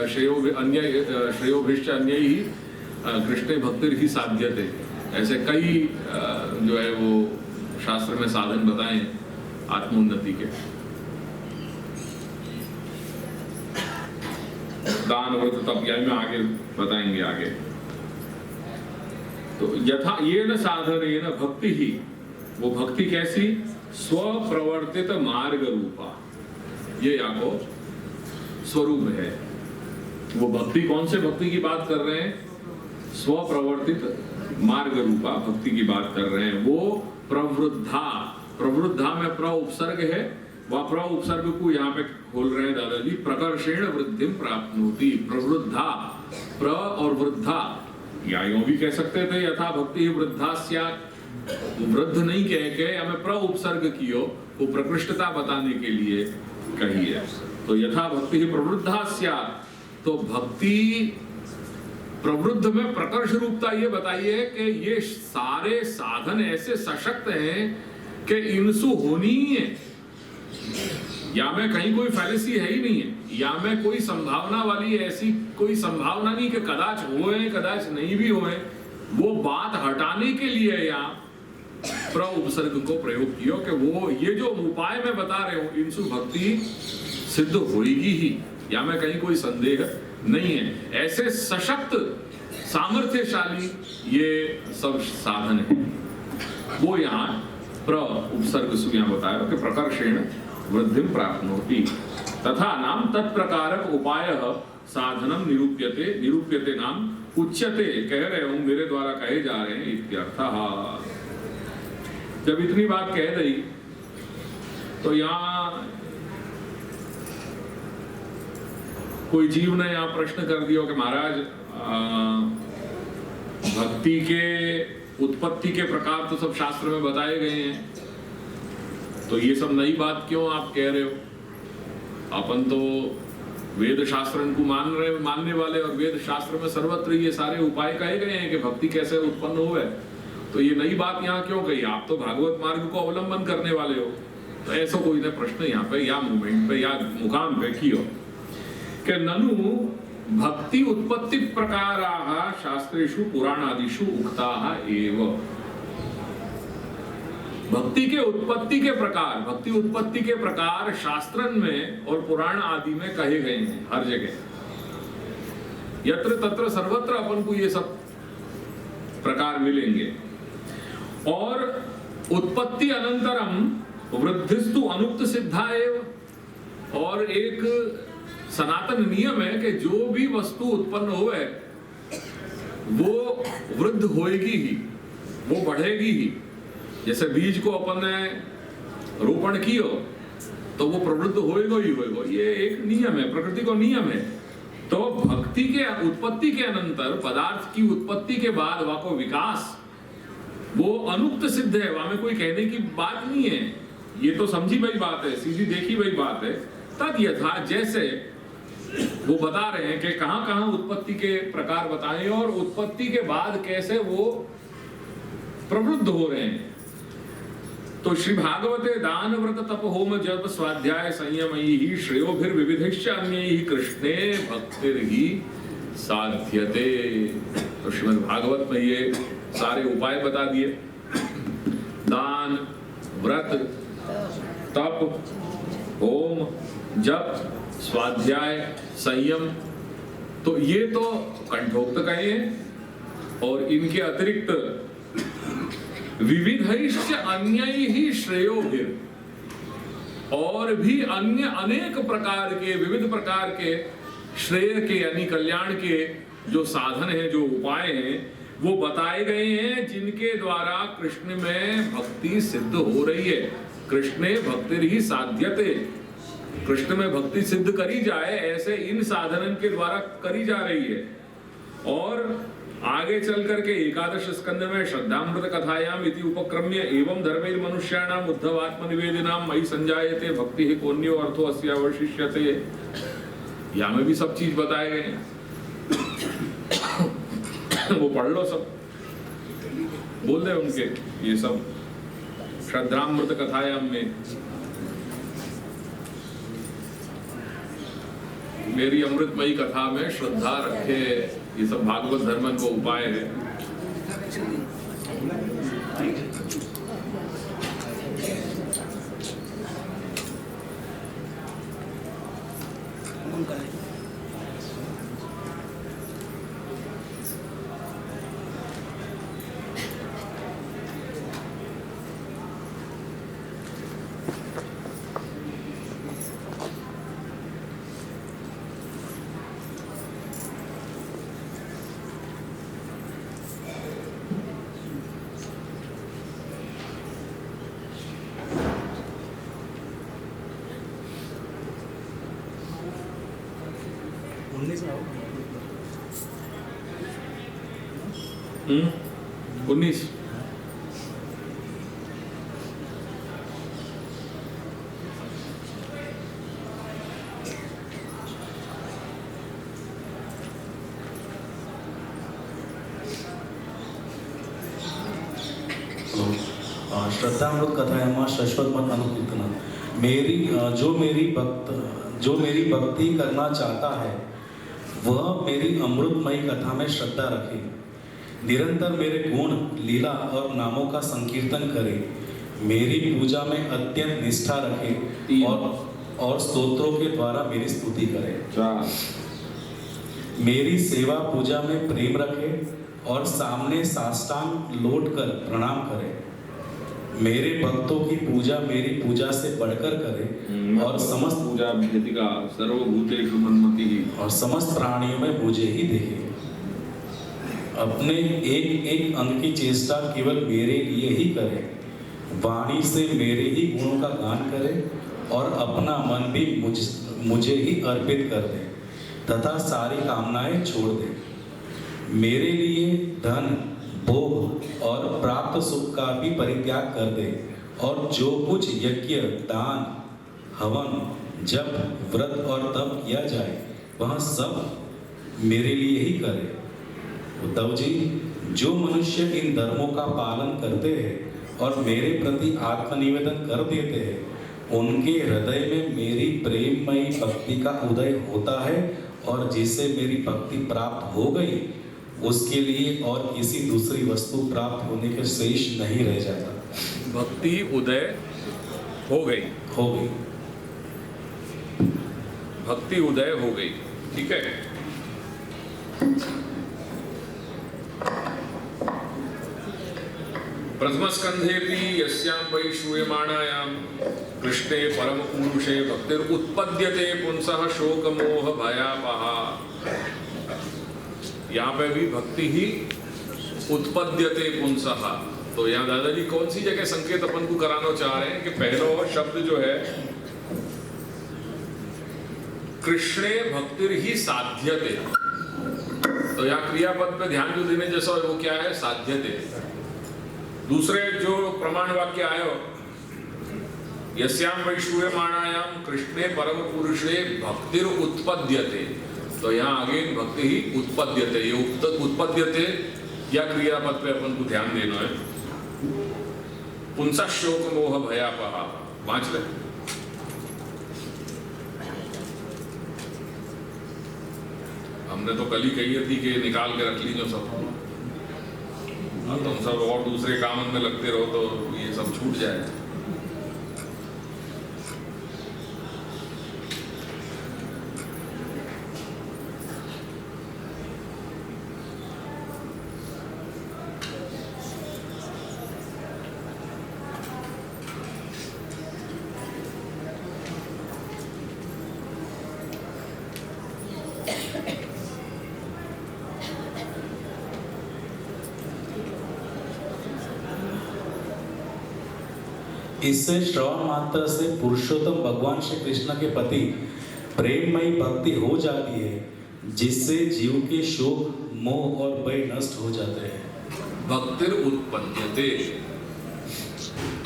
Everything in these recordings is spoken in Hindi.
श्रेयोभिश्च अन्यैः कृष्णे भक्तिर्हि साध्यते। ऐसे कई जो है वो शास्त्र में साधन बताए आत्मोन्नति के। दान व्रत तप यानी में आगे बताएंगे आगे। तो यथा ये न साधन ये न भक्ति ही, वो भक्ति कैसी? स्वप्रवर्तित मार्ग रूपा, ये आपको स्वरूप है। वो भक्ति कौन से भक्ति की बात कर रहे हैं? स्वप्रवर्तित मार्ग रूपा भक्ति की बात कर रहे हैं। वो प्रवृद्धा, प्रवृद्धा में प्र उपसर्ग है, वह प्र उपसर्ग को यहाँ पे खोल रहे हैं दादाजी। प्रकर्षेण वृद्धि प्राप्नोति, प्रवृद्धा, प्र और वृद्धा, या यूं भी कह सकते थे यथा भक्ति वृद्धा स्यात्, वृद्ध नहीं कह के हमें प्र उपसर्ग कियो, वो प्रकृष्टता बताने के लिए कही है। तो यथा भक्ति प्रवृद्धा स्यात्, तो भक्ति प्रवृद्ध में प्रकर्ष रूपता ये बताइए कि ये सारे साधन ऐसे सशक्त हैं कि इनसु होनी ही है, या में कहीं कोई फैलेसी है ही नहीं है, या में कोई संभावना वाली ऐसी कोई संभावना नहीं कि कदाच हुए कदाच नहीं भी हुए। वो बात हटाने के लिए यहाँ प्र उपसर्ग को प्रयोग किया कि वो ये जो उपाय मैं बता रहे हूं इनसु भक्ति सिद्ध होगी ही, या में कहीं कोई संदेह नहीं है। ऐसे सशक्त सामर्थ्यशाली ये सब साधन है। वो यहाँ प्र उपसर्ग से यहाँ बताया कि प्रकर्षेण वृद्धि प्राप्नोति तथा नाम तत्प्रकारक उपाय साधनम निरूप्यते, निरूप्यते नाम उच्यते, कह रहे हूं मेरे द्वारा कहे जा रहे हैं इत्यर्थः। जब इतनी बात कह दी तो यहाँ कोई जीव ने यहाँ प्रश्न कर दिया कि महाराज भक्ति के उत्पत्ति के प्रकार तो सब शास्त्र में बताए गए हैं, तो ये सब नई बात क्यों आप कह रहे हो? अपन तो वेद शास्त्र को मानने वाले, और वेद शास्त्र में सर्वत्र ये सारे उपाय कहे गए हैं कि भक्ति कैसे उत्पन्न हुए, तो ये नई बात यहाँ क्यों कही? आप तो भागवत मार्ग को अवलंबन करने वाले हो। तो ऐसा कोई ने प्रश्न यहाँ पे या मूवमेंट पे या मुकाम पे कियो कि ननु भक्ति उत्पत्ति प्रकाराः शास्त्रेषु पुराणादिषु उक्ताः एव। भक्ति के उत्पत्ति के प्रकार, भक्ति उत्पत्ति के प्रकार शास्त्रन में और पुराण आदि में कहे गए हैं हर जगह। यत्र तत्र सर्वत्र अपन को ये सब प्रकार मिलेंगे। और उत्पत्ति अनंतरम वृद्धिस्तु अनुक्त सिद्धा एव, और एक सनातन नियम है कि जो भी वस्तु उत्पन्न होवे वो वृद्ध होएगी ही, वो बढ़ेगी ही। जैसे बीज को अपन ने रोपण किया तो वो प्रवृत्त होएगा ही होएगा, ये एक नियम है, प्रकृति को नियम है। तो भक्ति के उत्पत्ति के अनंतर, पदार्थ की उत्पत्ति के बाद वहां को विकास वो अनुक्त सिद्ध है, वहां में कोई कहने की बात नहीं है। ये तो समझी भाई बात है, सीधी देखी भाई बात है। तद यथा, जैसे वो बता रहे हैं कि कहां कहां उत्पत्ति के प्रकार बताएं और उत्पत्ति के बाद कैसे वो प्रवृद्ध हो रहे हैं। तो श्री भागवते दान व्रत तप होम जप स्वाध्याय संयमैः श्रेयोभिर्विविधैश्च अन्यैः कृष्णे भक्तिर्हि साध्यते। तो श्रीमद् भागवत में ये सारे उपाय बता दिए, दान व्रत तप होम जप स्वाध्याय संयम, तो ये तो कंठोक्त कहे हैं। और इनके अतिरिक्त विविधैश्च अन्यैः श्रेयोभिर, और भी अन्य अनेक प्रकार के विविध प्रकार के श्रेय के यानी कल्याण के जो साधन हैं, जो उपाय हैं, वो बताए गए हैं जिनके द्वारा कृष्ण में भक्ति सिद्ध हो रही है। कृष्णे भक्तिर्हि साध्यते, कृष्ण में भक्ति सिद्ध करी जाए ऐसे इन साधनन के द्वारा करी जा रही है। और आगे चल करके एकादश स्कंद में श्रद्धामृत कथायाम इति उपक्रम्य एवं धर्मेर मनुष्याणाम उद्धव आत्मनिवेदनाम मयि संजायते भक्ति ही कोन्यो अर्थो अस्या अवशिष्यते, यहाँ में भी सब चीज बताए गए हैं। वो पढ़ लो, सब बोल दे उनके ये सब श्रद्धामृत कथायाम में। मेरी अमृतमयी कथा में श्रद्धा रखे, ये सब भागवत धर्मन को उपाय है। उन्नीस श्रद्धामृत कथा है माँ शाश्वत मत अनुकीर्तना। जो मेरी भक्ति करना चाहता है वह मेरी अमृतमयी कथा में श्रद्धा रखे, निरंतर मेरे गुण लीला और नामों का संकीर्तन करे, मेरी पूजा में अत्यंत निष्ठा रखे और स्तोत्रों के द्वारा मेरी स्तुति करे, मेरी सेवा पूजा में प्रेम रखे और सामने साष्टांग लौटकर प्रणाम करे, मेरे भक्तों की पूजा मेरी पूजा से बढ़कर करे और समस्त पूजा भेदिका सर्वभूतेषु मन्मति और समस्त प्राणियों में मुझे ही देखे, अपने एक एक अंग की चेष्टा केवल मेरे लिए ही करे, वाणी से मेरे ही गुणों का गान करे और अपना मन भी मुझे ही अर्पित कर दे तथा सारी कामनाएं छोड़ दे, मेरे लिए धन भोग और प्राप्त सुख का भी परित्याग कर दे और जो कुछ यज्ञ दान हवन जप व्रत और तप किया जाए वह सब मेरे लिए ही करे। उद्धव जी, जो मनुष्य इन धर्मों का पालन करते हैं और मेरे प्रति आत्मनिवेदन कर देते हैं उनके हृदय में मेरी प्रेममयी भक्ति का उदय होता है और जिसे मेरी भक्ति प्राप्त हो गई उसके लिए और किसी दूसरी वस्तु प्राप्त होने के शेष नहीं रह जाता। भक्ति उदय हो गई भक्ति उदय हो गई, ठीक है। प्रथम स्कंधेपि यस्यां वै श्रूयमाणायां कृष्णे परम पुरुषे भक्तिर् उत्पद्यते पुंसः शोक मोह भयापहा। यहाँ पे भी भक्ति ही उत्पद्यते पुंसः। तो यहाँ दादाजी कौन सी जगह संकेत अपन को कराना चाह रहे हैं कि पहला शब्द जो है कृष्णे भक्तिर ही साध्यते, तो यहाँ क्रियापद पे ध्यान जो देने जैसा है वो क्या है, साध्यते। दूसरे जो प्रमाण वाक्य आयो यस्याम वै श्रूयमाणायाम कृष्णे परम पुरुषे भक्तिर उत्पद्यते, तो यहाँ आगे भक्ति ही उत्पद्यते, ये उत्पद्यते या क्रियापद पे अपन को ध्यान देना है। पुंसा शोक मोह भयापहा, पांच ले। हमने तो कल ही कही थी कि निकाल के रख लीजिए सब, तुम सब और दूसरे काम में लगते रहो तो ये सब छूट जाए। इससे श्रवण मात्र से पुरुषोत्तम भगवान श्री कृष्ण के प्रति प्रेममयी भक्ति हो जाती है जिससे जीव के शोक मोह और भय नष्ट हो जाते हैं। भक्तिर उत्पद्यते,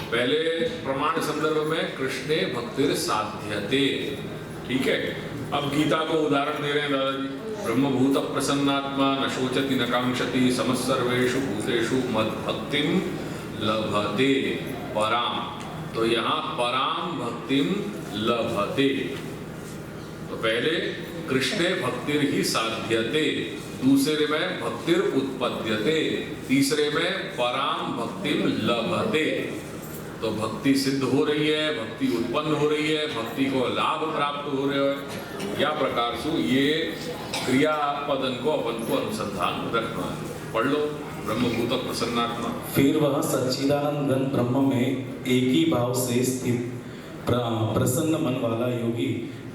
पहले प्रमाण संदर्भ में कृष्णे भक्तिर साध्यते, ठीक है। अब गीता को उदाहरण दे रहे हैं दादाजी। ब्रह्मभूत प्रसन्नात्मा न शोचति न कांक्षति समस्सर्वेषु भूतेषु मद भक्तिम लभते पराम, तो यहाँ पराम भक्तिम लभते। तो पहले कृष्णे भक्तिर ही साध्यते, दूसरे में भक्तिर उत्पद्यते, तीसरे में पराम भक्तिम लभते। तो भक्ति सिद्ध हो रही है, भक्ति उत्पन्न हो रही है, भक्ति को लाभ प्राप्त हो रहे है, या प्रकार से ये क्रियापदन को अपन को अनुसंधान रखना है। पढ़ लो ब्रह्मभूत प्रसन्नात्मा। फिर वह सच्चिदानंद घन ब्रह्म में एक ही भाव से स्थित प्रसन्न मन वाला योगी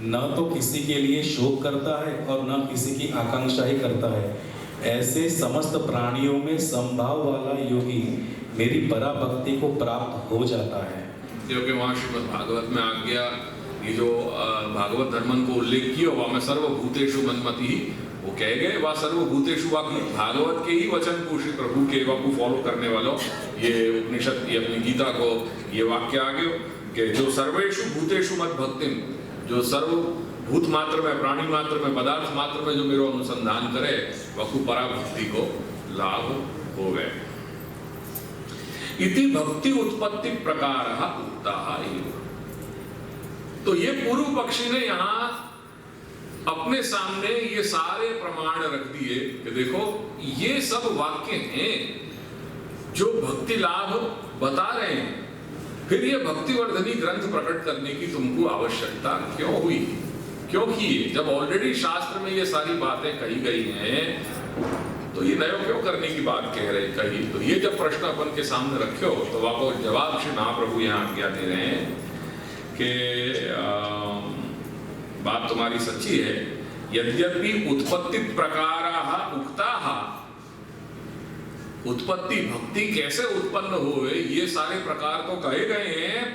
न तो किसी के लिए शोक करता है और न किसी की आकांक्षा ही करता है। ऐसे समस्त प्राणियों में समभाव वाला योगी मेरी पराभक्ति को प्राप्त हो जाता है। क्योंकि वहाँ श्रीमद् भागवत में आ गया, ये जो भागवत धर्मन को उल्लेख किया वहाँ में सर्वभूतेषु मन्मति ही वो कह गए, वह सर्वभूतेषु भागवत के ही वचन को श्री प्रभु के को फॉलो करने वालों ये उपनिषद ये अपनी गीता को ये वाक्य आ गए कि जो सर्वेषु भूतेषु मद भक्तिम, जो सर्वभूत मात्र में, प्राणी मात्र में, पदार्थ मात्र में जो मेरा अनुसंधान करे वह पराभक्ति को लाभ हो गए। इति भक्ति उत्पत्ति प्रकारः उक्तः एव। तो ये पूर्व पक्षी ने यहाँ अपने सामने ये सारे प्रमाण रख दिए कि देखो ये सब वाक्य हैं जो भक्ति लाभ बता रहे हैं, फिर ये भक्तिवर्धनी ग्रंथ प्रकट करने की तुमको आवश्यकता क्यों हुई, क्योंकि जब ऑलरेडी शास्त्र में ये सारी बातें कही गई हैं तो ये नयो क्यों करने की बात कह रहे कही। तो ये जब प्रश्न अपन के सामने रखे हो तो आपको जवाब श्री महाप्रभु यहाँ आज्ञा दे रहे हैं कि बात तुम्हारी सच्ची है। यद्यपि उत्पत्ति प्रकाराः उक्ताः, उत्पत्ति भक्ति कैसे उत्पन्न हुए ये सारे प्रकार तो कहे गए हैं,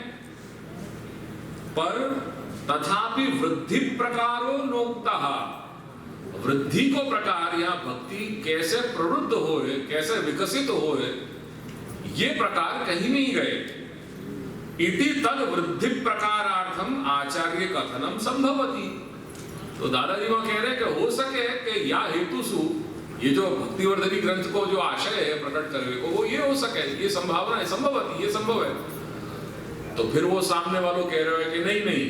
पर तथापि वृद्धि प्रकारो नोक्तः, वृद्धि को प्रकार या भक्ति कैसे प्रवृत्त होए, कैसे विकसित होए, ये प्रकार कहीं नहीं गए। इति तद वृद्धि प्रकारार्थम आचार्य कथनम संभवति। तो दादाजी वहां कह रहे हैं कि हो सके कि या हेतु सु ये जो भक्तिवर्धनी ग्रंथ को जो आशय है प्रकट करने को वो ये हो सके, ये संभावना है, संभवति ये संभव है। तो फिर वो सामने वालों कह रहे हैं कि नहीं नहीं,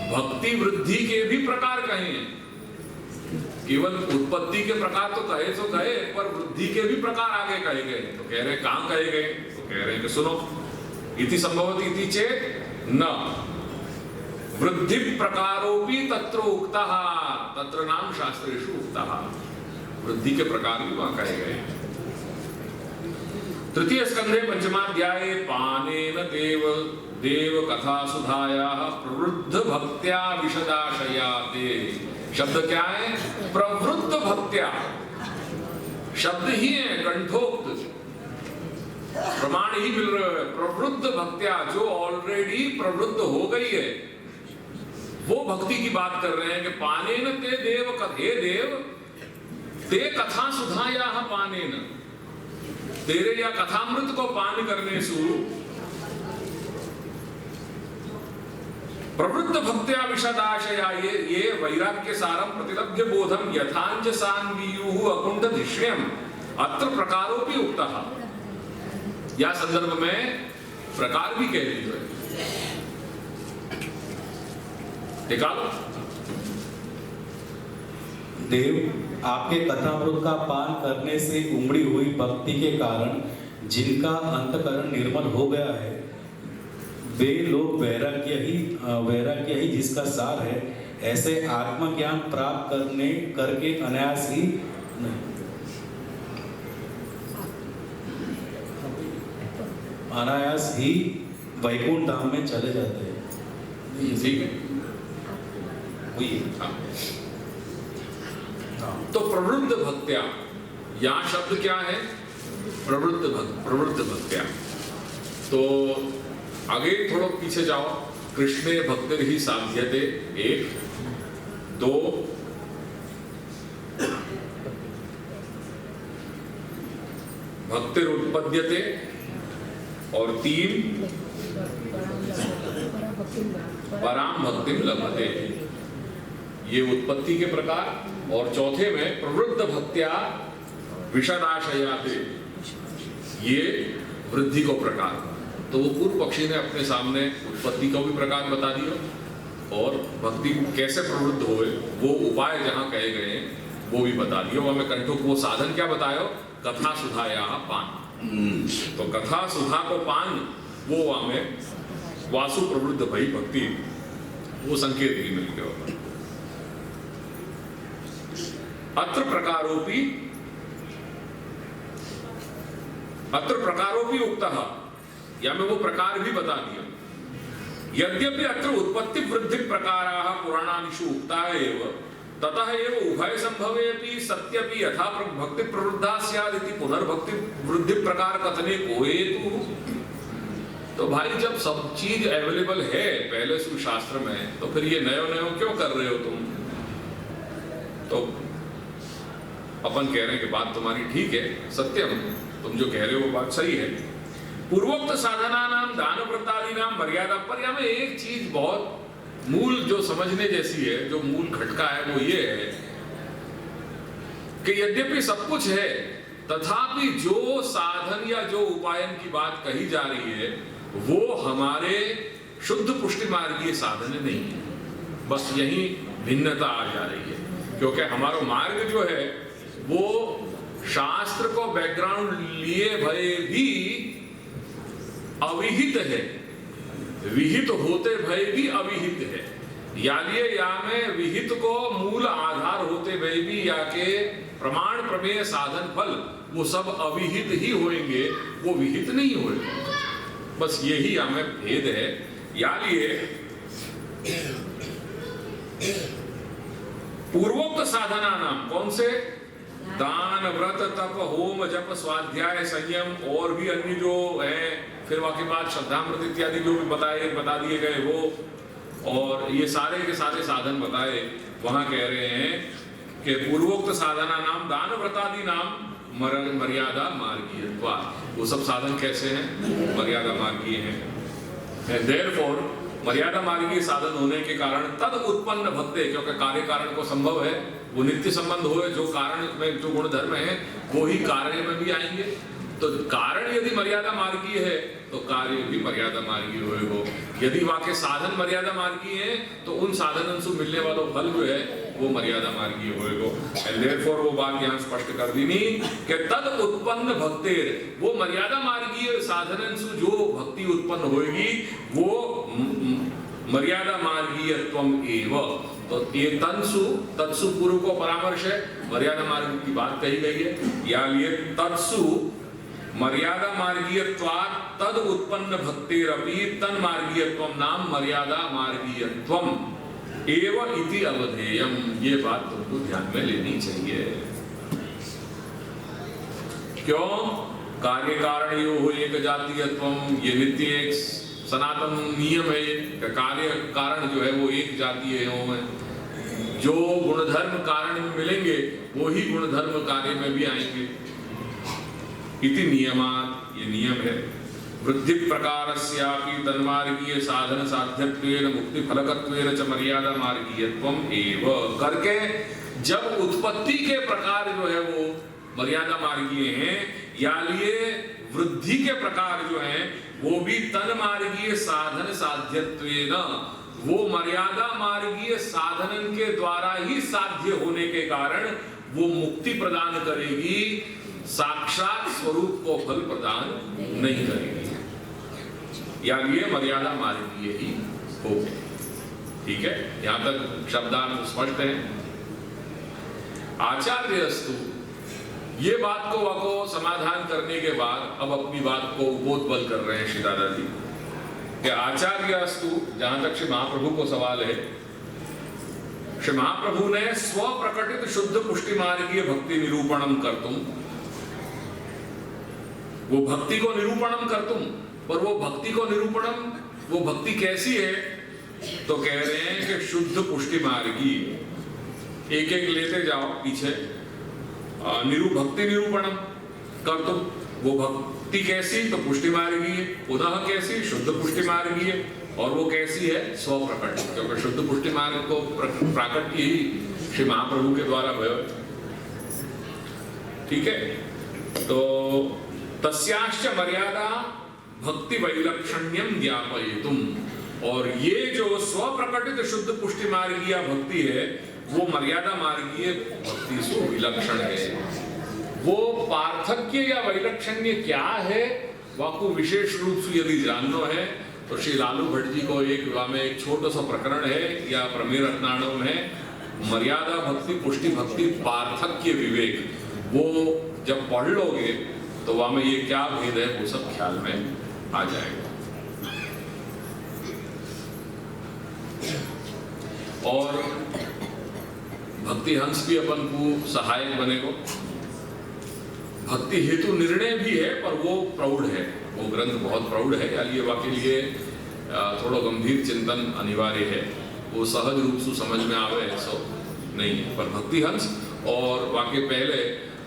भक्ति वृद्धि के भी प्रकार कहे हैं, केवल उत्पत्ति के प्रकार तो कहे पर वृद्धि के भी प्रकार आगे कहे गए। तो कह रहे हैं कहां कहे गए, तो कह रहे हैं कि सुनो, इति संभवति इति चेत न वृद्धि प्रकारोपि तत्र उक्तः, तत्र नाम शास्त्रेषु उक्तः, वृद्धि के प्रकार भी वहां कहे गए। तृतीय स्कंधे पंचमाध्याये पानेन देव कथा सुधायाः प्रवृद्ध भक्त्या विशदाशयाते। शब्द क्या है? प्रवृद्ध भक्त्या शब्द ही है, कंठोक्त प्रमाण ही मिल रहे हैं। प्रवृद्ध भक्त्या जो ऑलरेडी प्रवृद्ध हो गई है वो भक्ति की बात कर रहे हैं कि पानेन ते देव कथे देव ते कथा सुधाया पानेन, तेरे या कथामृत को पान करने सु प्रवृत्त भक्त्या विशदाशया, ये वैराग्य सारम प्रतिलभ्य बोधम यथांच सान्वीयुः अकुंठ धिष्ण्यम अत्र प्रकारोपि उक्तः। या संदर्भ में प्रकार भी कह रही है। निकालो। देव आपके कथामृत का पान करने से उमड़ी हुई भक्ति के कारण जिनका अंतकरण निर्मल हो गया है वे लोग वैराग्य ही जिसका सार है, ऐसे आत्मज्ञान प्राप्त करके अनायास ही वैकुंठ धाम में चले जाते हैं। ठीक है, तो प्रवृद्ध भक्त्या, यहां शब्द क्या है? प्रवृद्ध भक्त्या। तो आगे थोड़ा पीछे जाओ। कृष्णे भक्तिर ही साध्यते, 1 2 भक्तिर उत्पद्यते और 3 पराम भक्तिम लभते, ये उत्पत्ति के प्रकार। और चौथे में प्रवृद्ध भक्त्या विशदाशयाते, ये वृद्धि को प्रकार। तो वो पूर्व पक्षी ने अपने सामने उत्पत्ति को भी प्रकार बता दिया और भक्ति कैसे प्रवृत्त होए वो उपाय जहाँ कहे गए हैं वो भी बता दिए। वो हमें कंठों को वो साधन क्या बतायो, कथा सुधाया पान। तो कथा सुधा को पान वो हमें वासु प्रवृत्त भई भक्ति वो संकेत ही मिल गया। अत्र प्रकारोपि उक्तः, या मैं वो प्रकार भी बता दिया। यद्यपि अत्र उत्पत्ति वृद्धि प्रकाराः पुराणादिषु उक्ताः एव, ततः एव उभय संभवेपि सत्यपि यथा भक्ति प्रवृद्धा स्यात् इति पुनर्भक्ति वृद्धि प्रकार कथने को हेतु। तो भाई जब सब चीज अवेलेबल है पहले से शास्त्र में, तो फिर ये नयो क्यों कर रहे हो तुम? तो अपन कह रहे हैं कि बात तुम्हारी ठीक है, सत्यम, तुम जो कह रहे हो वो बात सही है। पूर्वोक्त साधना नाम दान व्रतादि नाम मर्यादा पर या में एक चीज बहुत मूल जो समझने जैसी है, जो मूल खटका है वो ये है कि यद्यपि सब कुछ है तथापि जो साधन या जो उपायन की बात कही जा रही है वो हमारे शुद्ध पुष्टि मार्गीय साधन नहीं है। बस यही भिन्नता आ जा रही है, क्योंकि हमारा मार्ग जो है वो शास्त्र को बैकग्राउंड लिए भय भी अविहित है, विहित होते भय भी अविहित है। यालिए या में विहित को मूल आधार होते भय भी या के प्रमाण प्रमेय साधन फल वो सब अविहित ही होंगे, वो विहित नहीं होंगे। बस यही हमें भेद है। यालिए पूर्वोक्त साधना नाम कौन से? दान व्रत तप होम जप स्वाध्याय संयम और भी अन्य जो है, फिर वाके बाद श्रद्धामृत इत्यादि जो भी बता दिए गए वो, और ये सारे के सारे साधन बताए। वहां कह रहे हैं कि पूर्वोक्त साधना नाम दान व्रतादि नाम मर्यादा मार्गीय। वो सब साधन कैसे हैं? मर्यादा मार्गीय हैं। देयरफॉर मर्यादा मार्गीय साधन होने के कारण तद उत्पन्न भक्ते, क्योंकि कार्य कारण को संभव है, वो नित्य संबंध हो, जो कारण में जो गुणधर्म है वो ही कार्य में भी आएंगे। तो कारण यदि मर्यादा मार्गीय है तो कार्य भी मर्यादा मार्गीय हो। यदि वाके साधन मर्यादा मार्गीय है तो उन साधन से मिलने वाला फल जो है वो मर्यादा मार्गीय होएगो। एंड देयरफॉर वो बात यहाँ स्पष्ट कर दी नहीं कि तद उत्पन्न भक्तेर, वो मर्यादा मार्गीय साधन से जो भक्ति उत्पन्न होएगी वो मर्यादा मार्गीयत्वम एव। तो ये तत्सु पूर्व को परामर्श है, मर्यादा मार्ग की बात कही गई है। या लिए तत्सु मर्यादा मार्गीयत्वात् तद उत्पन्न भक्तेरपि तन मार्गीयत्वम नाम मर्यादा मार्गीयत्वम एव इति अवधेयम। ये बात तुमको ध्यान में लेनी चाहिए। क्यों? कार्य कारण यो एक जातीयत्वम, ये नित्य एक सनातन नियम है। कार्य कारण जो है वो एक जातीय है। जो गुणधर्म कारण में मिलेंगे वो ही गुणधर्म कार्य में भी आएंगे। इति नियमात्, ये नियम है। वृद्धि प्रकारस्यापि तन्मार्गीय साधन साध्यत्वेन मुक्ति फलकत्वेन च मर्यादा मार्गीयत्वम एव करके जब उत्पत्ति के प्रकार जो है वो मर्यादा मार्गीय हैं, या लिए वृद्धि के प्रकार जो हैं वो भी तन मार्गीय साधन साध्यत्वेन, वो मर्यादा मार्गीय साधन के द्वारा ही साध्य होने के कारण वो मुक्ति प्रदान करेगी, साक्षात स्वरूप को फल प्रदान नहीं करेगी। या ये मर्यादा मार्गीय ही हो। ठीक है, यहां तक शब्दार्थ स्पष्ट है। आचार्यस्तु, ये बात को समाधान करने के बाद अब अपनी बात को उपोद्बल कर रहे हैं श्री दादाजी कि आचार्यस्तु, जहां तक श्री महाप्रभु को सवाल है, श्री महाप्रभु ने स्व प्रकटित शुद्ध पुष्टि मार्गीय भक्ति निरूपणम करतुम, वो भक्ति को निरूपणम करतुम, पर वो भक्ति को निरूपणम, वो भक्ति कैसी है? तो कह रहे हैं कि शुद्ध पुष्टि मार्गी। एक एक लेते जाओ पीछे। भक्ति निरूपणम करतुम, वो भक्ति कैसी? तो पुष्टि मार्गी है। पुनः कैसी? शुद्ध पुष्टि मार्गी है। और वो कैसी है? स्व प्रकट, क्योंकि शुद्ध पुष्टि मार्ग को प्राकट्य ही श्री महाप्रभु के द्वारा भयो। ठीक है, तो तस्याश्च मर्यादा भक्ति वैलक्षण्यम ज्ञापयितुम, और ये जो स्वप्रकटित शुद्ध पुष्टि मार्गीय भक्ति है वो मर्यादा मार्गीय भक्ति से विलक्षण है। वो पार्थक्य या वैलक्षण्य क्या है वाको विशेष रूप से यदि जानना है तो श्री लालू भट्ट जी को एक छोटा सा प्रकरण है या प्रमेय रत्नाणव में है, मर्यादा भक्ति पुष्टि भक्ति पार्थक्य विवेक, वो जब पढ़ लोगे तो वहां में ये क्या भेद है वो सब ख्याल में आ जाएगा। और भक्ति हंस भी अपन को सहायक बनेगा। भक्ति हेतु निर्णय भी है पर वो प्रौढ़ है, वो ग्रंथ बहुत प्रौढ़ है, यानी वाके लिए थोड़ा गंभीर चिंतन अनिवार्य है। वो सहज रूप से समझ में आवे सो नहीं है, पर भक्ति हंस और वाके पहले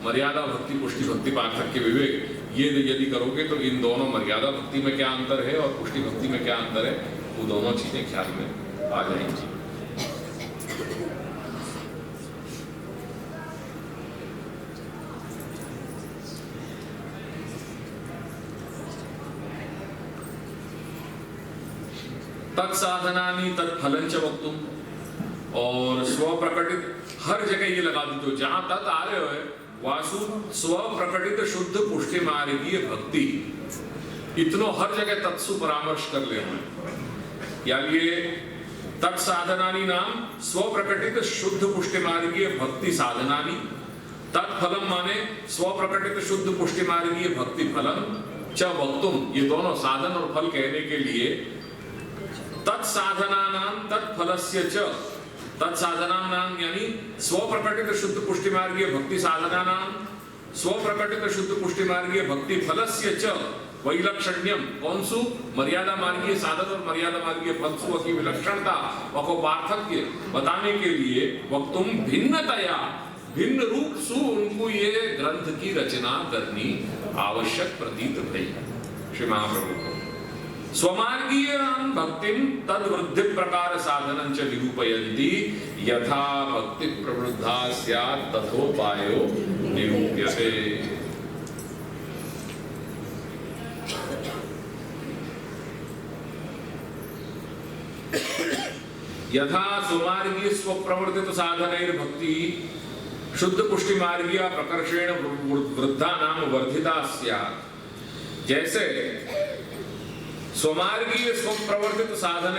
मर्यादा भक्ति पुष्टि भक्ति पार्थक्य विवेक, ये यदि करोगे तो इन दोनों मर्यादा भक्ति में क्या अंतर है और पुष्टि भक्ति में क्या अंतर है, वो दोनों चीजें ख्याल में आ जाएंगी। तत्साधनानि तत्फलंच वक्तुम, और स्वप्रकटित हर जगह ये लगा दी, तो जहां तत् आ रहे हो वासु स्वप्रकटित शुद्ध पुष्टि मार्गीय भक्ति, इतनो हर जगह तत्सु परामर्श कर ले हैं। यानी ये तत्साधनानि नाम स्वप्रकटित शुद्ध पुष्टि मार्गीय भक्ति साधनानि, तत्फलम माने स्वप्रकटित शुद्ध पुष्टि मार्गीय भक्ति फलम च वक्तुम, ये दोनों साधन और फल कहने के लिए तत्साधनानां तत्फलस्य च, तत्साधनानां यानी स्वप्रकटित शुद्ध पुष्टि मार्गीय भक्ति साधनानां स्वप्रकटित शुद्ध पुष्टि मार्गीय भक्ति फलस्य च वैलक्षण्यम, कौन सु मर्यादा मार्गीय साधन और मर्यादा मार्गीय फल सु की विलक्षणता वको पार्थक्य बताने के लिए वक्तुम भिन्नतया भिन्न रूप सु उनको ये ग्रंथ की रचना करनी आवश्यक प्रतीत भई। श्री महाप्रभु को स्वमार्गीय भक्तिम तद्वृद्धि प्रकार साधनं च निरूपयन्ति, यथा भक्ति प्रवृद्धा स्यात् तथोपायो निरूप्यते। यथा स्वमार्गीय स्वप्रवर्तित साधनैर भक्ति शुद्ध पुष्टि मार्गीय प्रकर्षेण वृद्धा नाम वर्धिता स्यात्, जैसे स्वमार्गीय स्वप्रवर्तित साधन